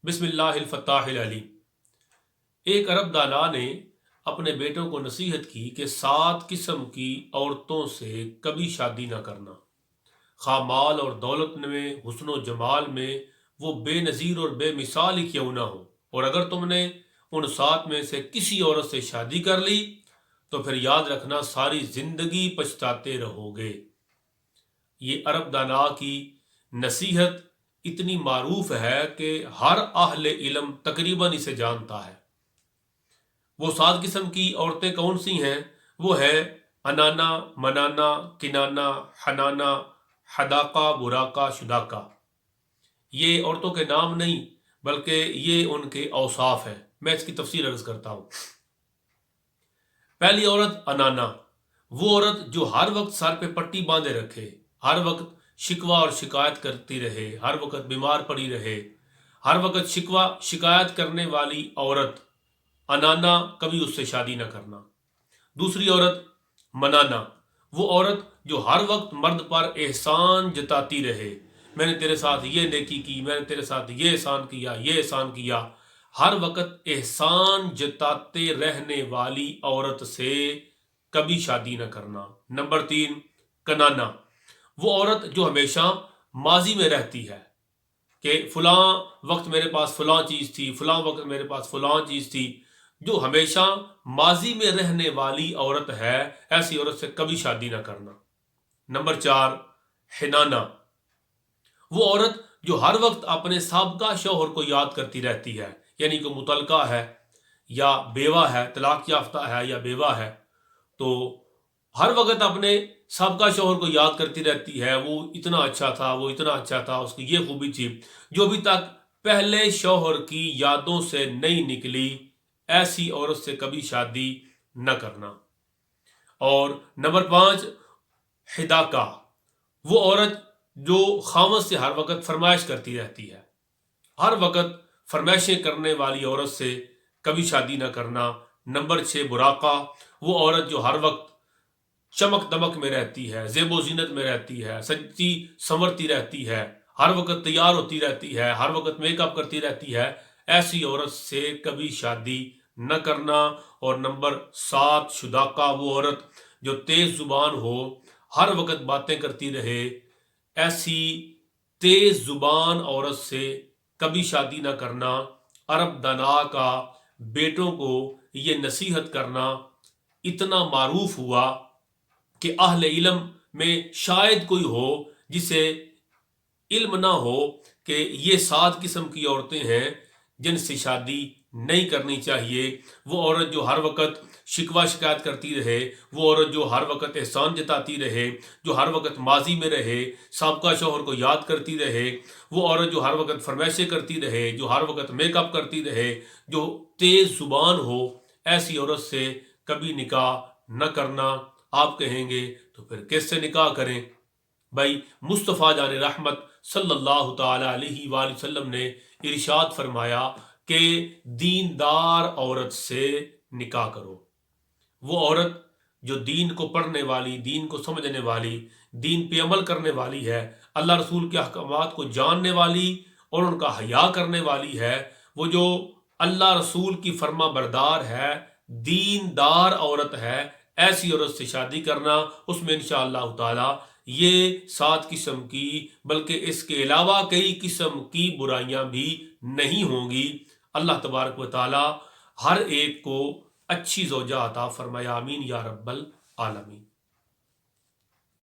بسم اللہ الفتاح العلیم۔ ایک عرب دانا نے اپنے بیٹوں کو نصیحت کی کہ 7 قسم کی عورتوں سے کبھی شادی نہ کرنا، خواہ مال اور دولت میں، حسن و جمال میں وہ بے نظیر اور بے مثال ہی کیوں نہ ہو، اور اگر تم نے ان 7 میں سے کسی عورت سے شادی کر لی تو پھر یاد رکھنا ساری زندگی پچھتاتے رہو گے۔ یہ عرب دانا کی نصیحت اتنی معروف ہے کہ ہر اہل علم تقریباً اسے جانتا ہے۔ وہ 7 قسم کی عورتیں کون سی ہیں؟ وہ ہے انانا، منانا، کنانا، حنانا، حداقہ، براقہ، شداقہ۔ یہ عورتوں کے نام نہیں بلکہ یہ ان کے اوصاف ہیں۔ میں اس کی تفصیل عرض کرتا ہوں۔ پہلی عورت انانا، وہ عورت جو ہر وقت سر پہ پٹی باندھے رکھے، ہر وقت شکوہ اور شکایت کرتی رہے، ہر وقت بیمار پڑی رہے، ہر وقت شکوہ شکایت کرنے والی عورت انانا، کبھی اس سے شادی نہ کرنا۔ دوسری عورت منانا، وہ عورت جو ہر وقت مرد پر احسان جتاتی رہے، میں نے تیرے ساتھ یہ نیکی کی، میں نے تیرے ساتھ یہ احسان کیا، یہ احسان کیا، ہر وقت احسان جتاتے رہنے والی عورت سے کبھی شادی نہ کرنا۔ نمبر 3 کنانا، وہ عورت جو ہمیشہ ماضی میں رہتی ہے کہ فلاں وقت میرے پاس فلاں چیز تھی، فلاں وقت میرے پاس فلاں چیز تھی، جو ہمیشہ ماضی میں رہنے والی عورت ہے، ایسی عورت سے کبھی شادی نہ کرنا۔ نمبر 4 حنانا، وہ عورت جو ہر وقت اپنے سابقہ شوہر کو یاد کرتی رہتی ہے، یعنی کہ مطلقہ ہے یا بیوہ ہے، طلاق یافتہ ہے یا بیوہ ہے، تو ہر وقت اپنے سابقہ شوہر کو یاد کرتی رہتی ہے، وہ اتنا اچھا تھا، وہ اتنا اچھا تھا، اس کی یہ خوبی تھی، جو ابھی تک پہلے شوہر کی یادوں سے نہیں نکلی، ایسی عورت سے کبھی شادی نہ کرنا۔ اور نمبر 5 حداقہ، وہ عورت جو خاوند سے ہر وقت فرمائش کرتی رہتی ہے، ہر وقت فرمائشیں کرنے والی عورت سے کبھی شادی نہ کرنا۔ نمبر 6 براقہ، وہ عورت جو ہر وقت چمک دمک میں رہتی ہے، زیب و زینت میں رہتی ہے، سجتی سنورتی رہتی ہے، ہر وقت تیار ہوتی رہتی ہے، ہر وقت میک اپ کرتی رہتی ہے، ایسی عورت سے کبھی شادی نہ کرنا۔ اور نمبر 7 شداقہ، وہ عورت جو تیز زبان ہو، ہر وقت باتیں کرتی رہے، ایسی تیز زبان عورت سے کبھی شادی نہ کرنا۔ عرب دانا کا بیٹوں کو یہ نصیحت کرنا اتنا معروف ہوا کہ اہل علم میں شاید کوئی ہو جسے علم نہ ہو کہ یہ 7 قسم کی عورتیں ہیں جن سے شادی نہیں کرنی چاہیے۔ وہ عورت جو ہر وقت شکوہ شکایت کرتی رہے، وہ عورت جو ہر وقت احسان جتاتی رہے، جو ہر وقت ماضی میں رہے، سابقہ شوہر کو یاد کرتی رہے، وہ عورت جو ہر وقت فرمائشیں کرتی رہے، جو ہر وقت میک اپ کرتی رہے، جو تیز زبان ہو، ایسی عورت سے کبھی نکاح نہ کرنا۔ آپ کہیں گے تو پھر کس سے نکاح کریں؟ بھائی مصطفیٰ جان رحمت صلی اللہ تعالی علیہ وآلہ وسلم نے ارشاد فرمایا کہ دیندار عورت سے نکاح کرو۔ وہ عورت جو دین کو پڑھنے والی، دین کو سمجھنے والی، دین پہ عمل کرنے والی ہے، اللہ رسول کے احکامات کو جاننے والی اور ان کا حیا کرنے والی ہے، وہ جو اللہ رسول کی فرما بردار ہے، دیندار عورت ہے، ایسی عورت سے شادی کرنا، اس میں انشاءاللہ تعالی یہ 7 قسم کی بلکہ اس کے علاوہ کئی قسم کی برائیاں بھی نہیں ہوں گی۔ اللہ تبارک و تعالی ہر ایک کو اچھی زوجہ عطا فرمایا، آمین یا رب العالمین۔